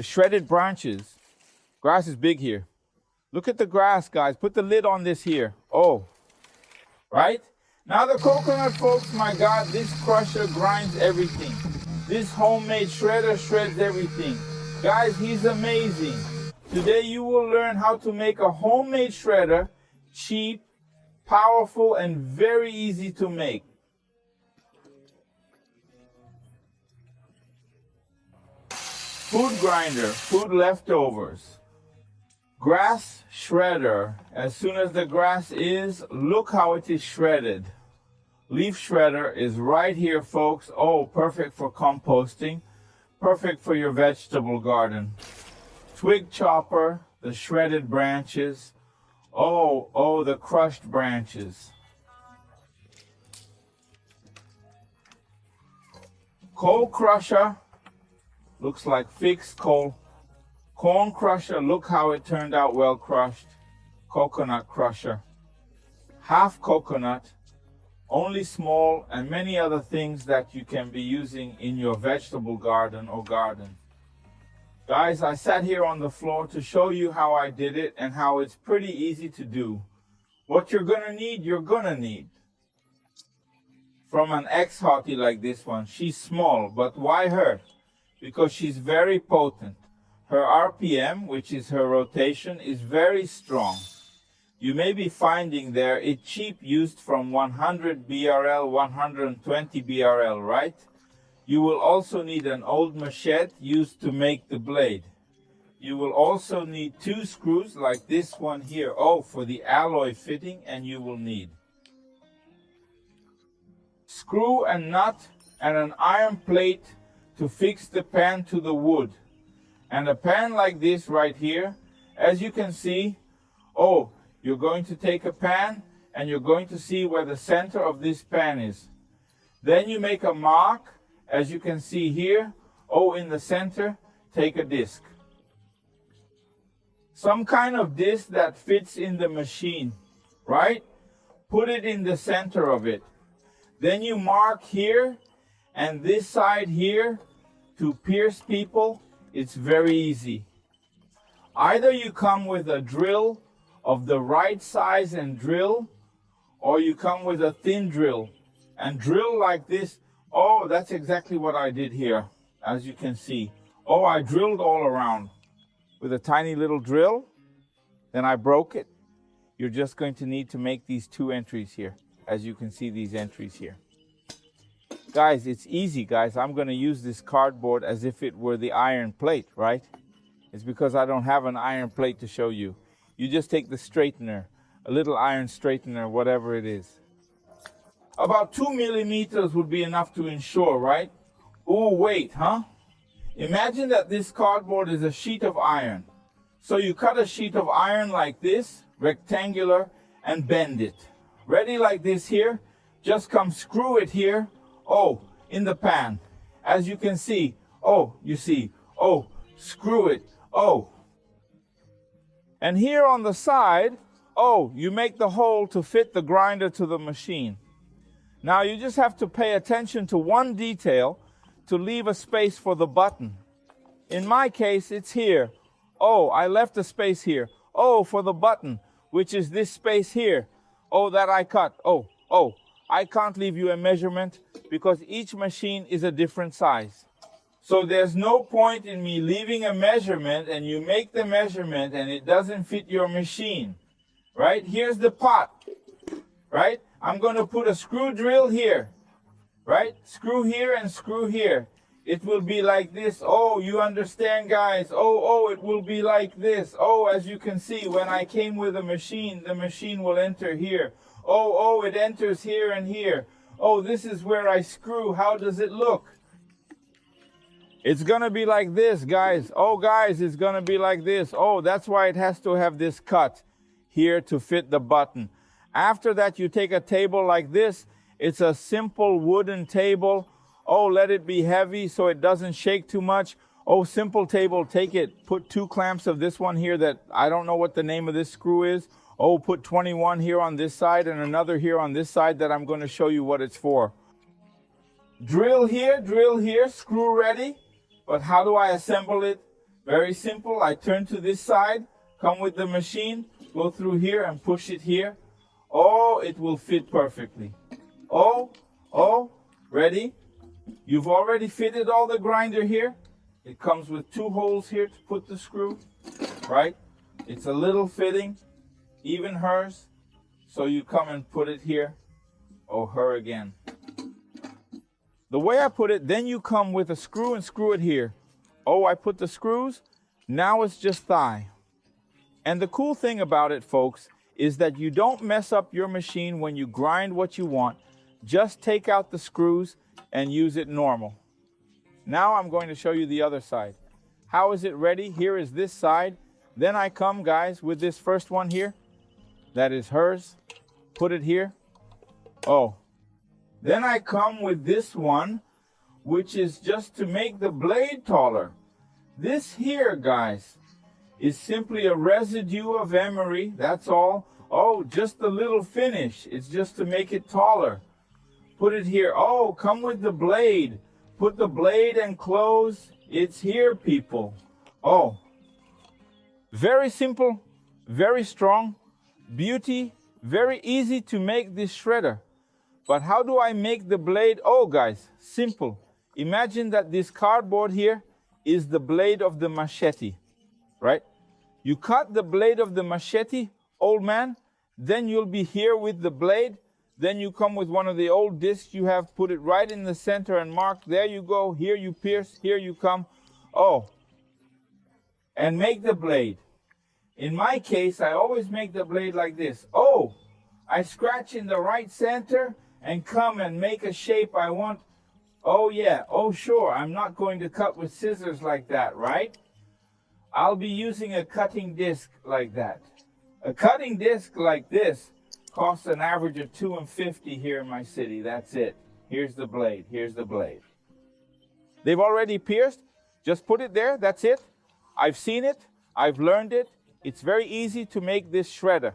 the shredded branches. Grass is big here. Look at the grass, guys. Put the lid on this here. Oh, right? Now the coconut, folks, my God, this crusher grinds everything. This homemade shredder shreds everything. Guys, he's amazing. Today you will learn how to make a homemade shredder, cheap, powerful, and very easy to make. Food grinder, food leftovers. Grass shredder. As soon as the grass is, look how it is shredded. Leaf shredder is right here, folks. Oh, perfect for composting. Perfect for your vegetable garden. Twig chopper, the shredded branches. Oh, the crushed branches. Coal crusher. Looks like fixed coal. Corn crusher, look how it turned out well crushed. Coconut crusher. Half coconut. Only small, and many other things that you can be using in your vegetable garden or garden. Guys, I sat here on the floor to show you how I did it and how it's pretty easy to do. What you're gonna need. From an ex-hottie like this one, she's small, but why her? Because she's very potent. Her RPM, which is her rotation, is very strong. You may be finding there it cheap used from 100 BRL, 120 BRL, right? You will also need an old machete used to make the blade. You will also need 2 screws like this one here. Oh, for the alloy fitting, and you will need screw and nut and an iron plate to fix the pan to the wood. And a pan like this right here, as you can see, oh, you're going to take a pan and you're going to see where the center of this pan is. Then you make a mark, as you can see here. Oh, in the center, take a disc. Some kind of disc that fits in the machine, right? Put it in the center of it. Then you mark here and this side here to pierce people. It's very easy. Either you come with a drill of the right size and drill, or you come with a thin drill and drill like this. Oh, that's exactly what I did here, as you can see. Oh, I drilled all around with a tiny little drill, then I broke it. You're just going to need to make these 2 entries here, as you can see these entries here. Guys, it's easy, guys. I'm going to use this cardboard as if it were the iron plate, right? It's because I don't have an iron plate to show you. You just take the straightener, a little iron straightener, whatever it is. About 2 millimeters would be enough to ensure, right? Oh, wait, huh? Imagine that this cardboard is a sheet of iron. So you cut a sheet of iron like this, rectangular, and bend it. Ready like this here? Just come screw it here. Oh, in the pan. As you can see, oh, you see, oh, screw it, oh. And here on the side, oh, you make the hole to fit the grinder to the machine. Now you just have to pay attention to one detail to leave a space for the button. In my case, it's here. Oh, I left a space here. Oh, for the button, which is this space here. Oh, that I cut. Oh, I can't leave you a measurement because each machine is a different size. So there's no point in me leaving a measurement and you make the measurement and it doesn't fit your machine, right? Here's the pot, right? I'm going to put a screw drill here, right? Screw here and screw here. It will be like this. Oh, you understand, guys? Oh, it will be like this. Oh, as you can see, when I came with the machine will enter here. Oh, it enters here and here. Oh, this is where I screw. How does it look? It's going to be like this, guys. Oh, guys, it's going to be like this. Oh, that's why it has to have this cut here to fit the button. After that, you take a table like this. It's a simple wooden table. Oh, let it be heavy so it doesn't shake too much. Oh, simple table, take it. Put 2 clamps of this one here that I don't know what the name of this screw is. Oh, put 21 here on this side and another here on this side that I'm going to show you what it's for. Drill here, screw ready. But how do I assemble it? Very simple. I turn to this side, come with the machine, go through here and push it here. Oh, it will fit perfectly. Oh, ready? You've already fitted all the grinder here. It comes with 2 holes here to put the screw, right? It's a little fitting, even hers. So you come and put it here. Oh, her again. The way I put it, then you come with a screw and screw it here. Oh, I put the screws. Now it's just thigh. And the cool thing about it, folks, is that you don't mess up your machine when you grind what you want. Just take out the screws and use it normal. Now I'm going to show you the other side. How is it ready? Here is this side. Then I come, guys, with this first one here. That is hers. Put it here. Oh. Then I come with this one, which is just to make the blade taller. This here, guys, is simply a residue of emery. That's all. Oh, just a little finish. It's just to make it taller. Put it here. Oh, come with the blade. Put the blade and close. It's here, people. Oh. Very simple, very strong, beauty, very easy to make this shredder. But how do I make the blade? Oh, guys, simple. Imagine that this cardboard here is the blade of the machete, right? You cut the blade of the machete, old man, then you'll be here with the blade. Then you come with one of the old discs you have, put it right in the center and mark. There you go. Here you pierce. Here you come. Oh. And make the blade. In my case, I always make the blade like this. Oh. I scratch in the right center and come and make a shape I want. Oh, yeah. Oh, sure. I'm not going to cut with scissors like that, right? I'll be using a cutting disc like that. A cutting disc like this costs an average of $2.50 here in my city. That's it. Here's the blade. Here's the blade. They've already pierced. Just put it there. That's it. I've seen it. I've learned it. It's very easy to make this shredder.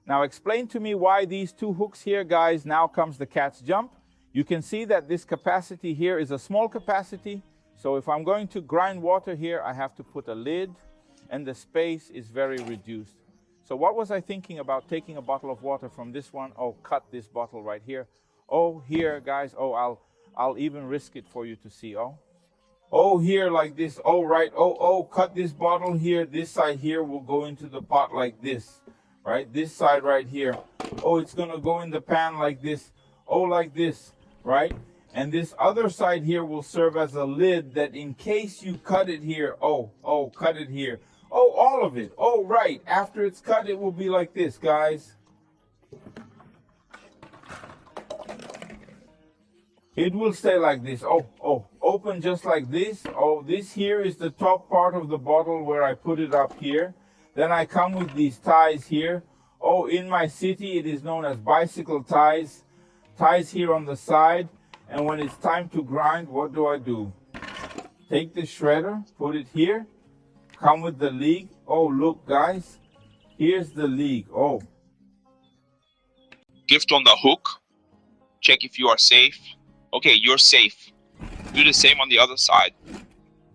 Now explain to me why these 2 hooks here, guys. Now comes the cat's jump. You can see that this capacity here is a small capacity. So if I'm going to grind water here, I have to put a lid, and the space is very reduced. So what was I thinking about taking a bottle of water from this one? Oh, cut this bottle right here. Oh, here, guys. Oh, I'll even risk it for you to see. Oh, here like this. Oh, right. Oh, cut this bottle here. This side here will go into the pot like this, right? This side right here. Oh, it's going to go in the pan like this. Oh, like this, right? And this other side here will serve as a lid that in case you cut it here. Oh, cut it here. Oh, all of it. Oh, right. After it's cut, it will be like this, guys. It will stay like this. Oh, open just like this. Oh, this here is the top part of the bottle where I put it up here. Then I come with these ties here. Oh, in my city, it is known as bicycle ties. Ties here on the side. And when it's time to grind, what do? Take the shredder, put it here. Come with the league. Oh, look, guys. Here's the league. Oh. Gift on the hook. Check if you are safe. Okay, you're safe. Do the same on the other side.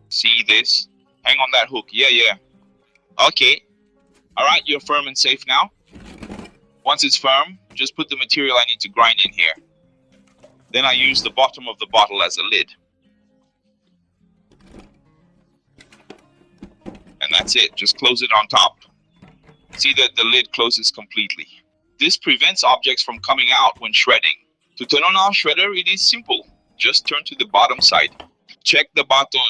See this? Hang on that hook. Yeah. Okay. Alright, you're firm and safe now. Once it's firm, just put the material I need to grind in here. Then I use the bottom of the bottle as a lid. And that's it. Just close it on top. See that the lid closes completely. This prevents objects from coming out when shredding. To turn on our shredder, it is simple. Just turn to the bottom side. Check the button.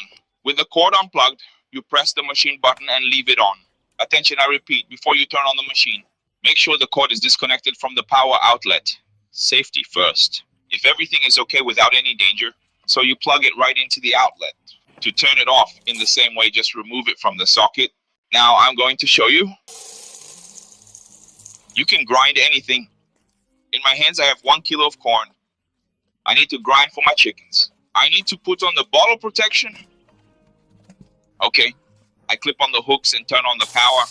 With the cord unplugged, you press the machine button and leave it on. Attention, I repeat, before you turn on the machine, make sure the cord is disconnected from the power outlet. Safety first. If everything is okay without any danger, so you plug it right into the outlet. To turn it off in the same way, just remove it from the socket. Now I'm going to show you. You can grind anything. In my hands I have 1 kilo of corn. I need to grind for my chickens. I need to put on the bottle protection. Okay, I clip on the hooks and turn on the power.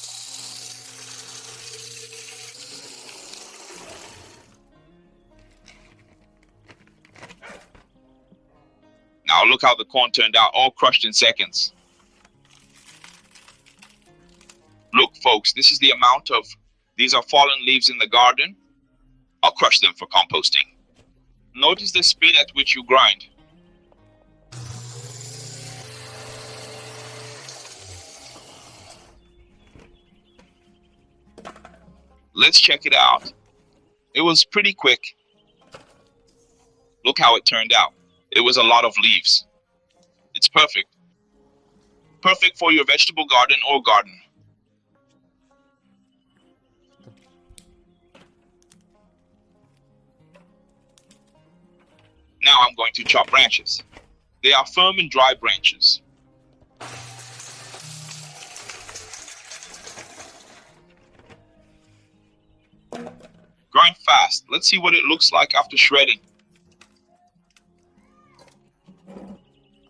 Now look how the corn turned out, all crushed in seconds. Folks, this is the amount of, these are fallen leaves in the garden. I'll crush them for composting. Notice the speed at which you grind. Let's check it out. It was pretty quick. Look how it turned out. It was a lot of leaves. It's perfect. Perfect for your vegetable garden or garden. Now I'm going to chop branches. They are firm and dry branches. Grind fast. Let's see what it looks like after shredding.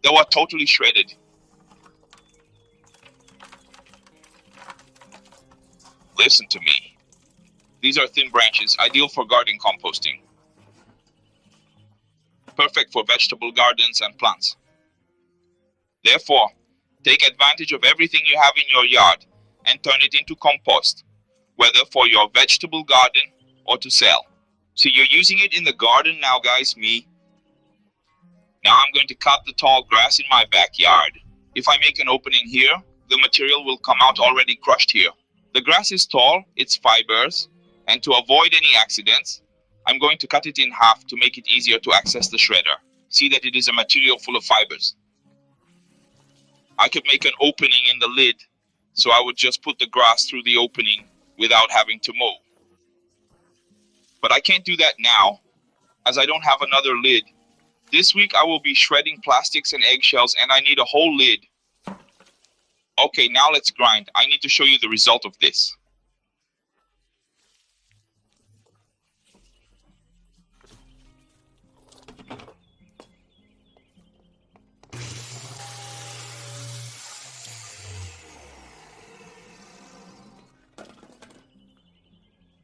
They were totally shredded. Listen to me. These are thin branches, ideal for garden composting. Perfect for vegetable gardens and plants. Therefore, take advantage of everything you have in your yard and turn it into compost, whether for your vegetable garden or to sell. So you're using it in the garden now, guys, me. Now I'm going to cut the tall grass in my backyard. If I make an opening here, the material will come out already crushed here. The grass is tall, it's fibers, and to avoid any accidents, I'm going to cut it in half to make it easier to access the shredder. See that it is a material full of fibers. I could make an opening in the lid, so I would just put the grass through the opening without having to mow. But I can't do that now, as I don't have another lid. This week I will be shredding plastics and eggshells, and I need a whole lid. Okay, now let's grind. I need to show you the result of this.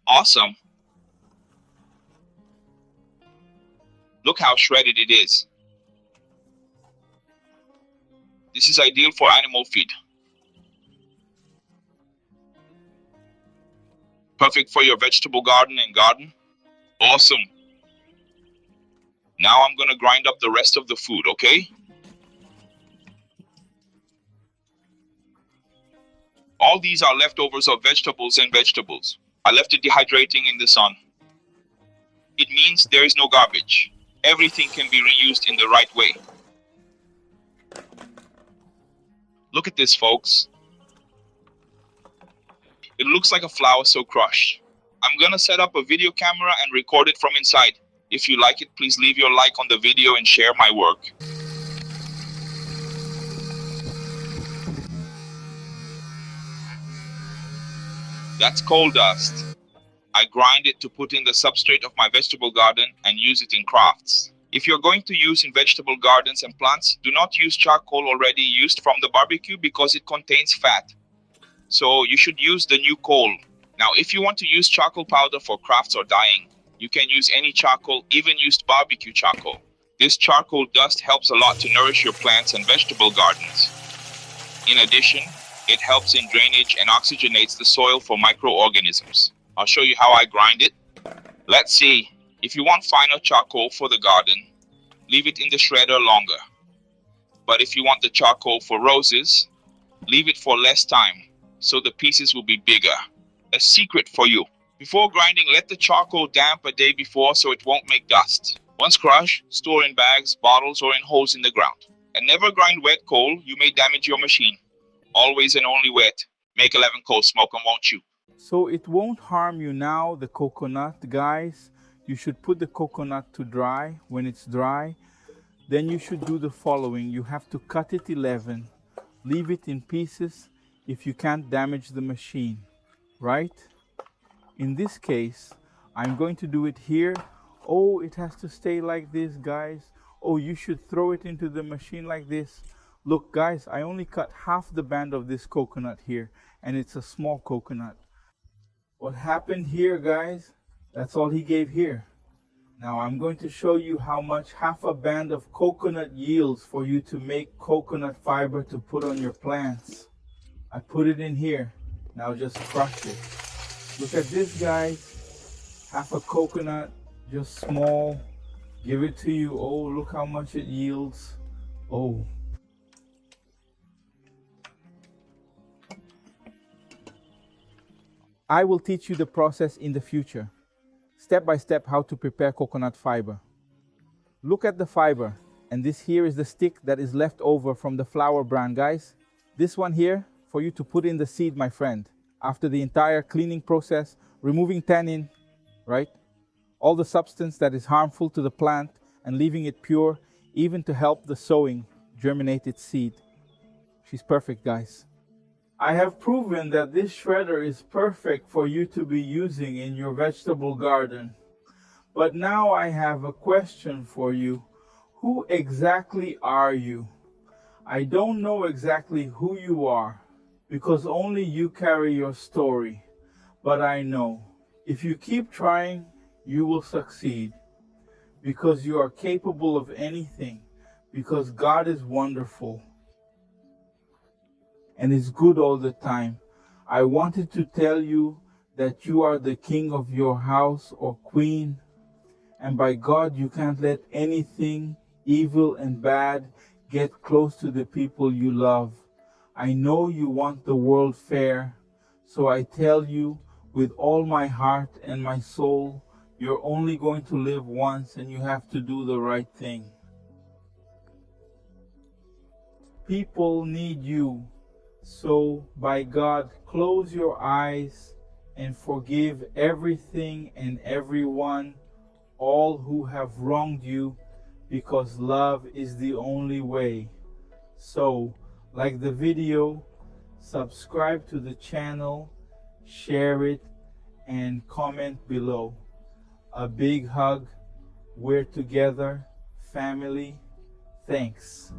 Awesome. Look how shredded it is. This is ideal for animal feed. Perfect for your vegetable garden and garden. Awesome. Now I'm gonna grind up the rest of the food, okay? All these are leftovers of vegetables and vegetables. I left it dehydrating in the sun. It means there is no garbage. Everything can be reused in the right way. Look at this, folks. It looks like a flower so crushed. I'm gonna set up a video camera and record it from inside. If you like it, please leave your like on the video and share my work. That's coal dust. I grind it to put in the substrate of my vegetable garden and use it in crafts. If you're going to use in vegetable gardens and plants, do not use charcoal already used from the barbecue because it contains fat. So you should use the new coal. Now, if you want to use charcoal powder for crafts or dyeing, you can use any charcoal, even used barbecue charcoal. This charcoal dust helps a lot to nourish your plants and vegetable gardens. In addition, it helps in drainage and oxygenates the soil for microorganisms. I'll show you how I grind it. Let's see. If you want finer charcoal for the garden, leave it in the shredder longer. But if you want the charcoal for roses, leave it for less time, so the pieces will be bigger. A secret for you. Before grinding, let the charcoal damp a day before so it won't make dust. Once crushed, store in bags, bottles, or in holes in the ground. And never grind wet coal, you may damage your machine. Always and only wet. Make 11 coal smoke and won't you? So it won't harm you now, the coconut, guys. You should put the coconut to dry. When it's dry, then you should do the following. You have to cut it 11. Leave it in pieces if you can't damage the machine, right? In this case, I'm going to do it here. Oh, it has to stay like this, guys. Oh, you should throw it into the machine like this. Look, guys, I only cut half the band of this coconut here, and it's a small coconut. What happened here, guys, that's all he gave here. Now I'm going to show you how much half a band of coconut yields for you to make coconut fiber to put on your plants. I put it in here. Now just crush it. Look at this, guys. Half a coconut, just small. Give it to you. Oh, look how much it yields. Oh. I will teach you the process in the future, step by step how to prepare coconut fiber. Look at the fiber, and this here is the stick that is left over from the flower brand, guys. This one here, for you to put in the seed, my friend. After the entire cleaning process, removing tannin, right? All the substance that is harmful to the plant and leaving it pure, even to help the sowing germinate its seed. She's perfect, guys. I have proven that this shredder is perfect for you to be using in your vegetable garden. But now I have a question for you. Who exactly are you? I don't know exactly who you are, because only you carry your story. But I know, if you keep trying, you will succeed. Because you are capable of anything. Because God is wonderful and is good all the time. I wanted to tell you that you are the king of your house or queen, and by God you can't let anything evil and bad get close to the people you love. I know you want the world fair, so I tell you with all my heart and my soul, you're only going to live once and you have to do the right thing. People need you. So, by God, close your eyes and forgive everything and everyone, all who have wronged you, because love is the only way. So, like the video, subscribe to the channel, share it, and comment below. A big hug. We're together, family. Thanks.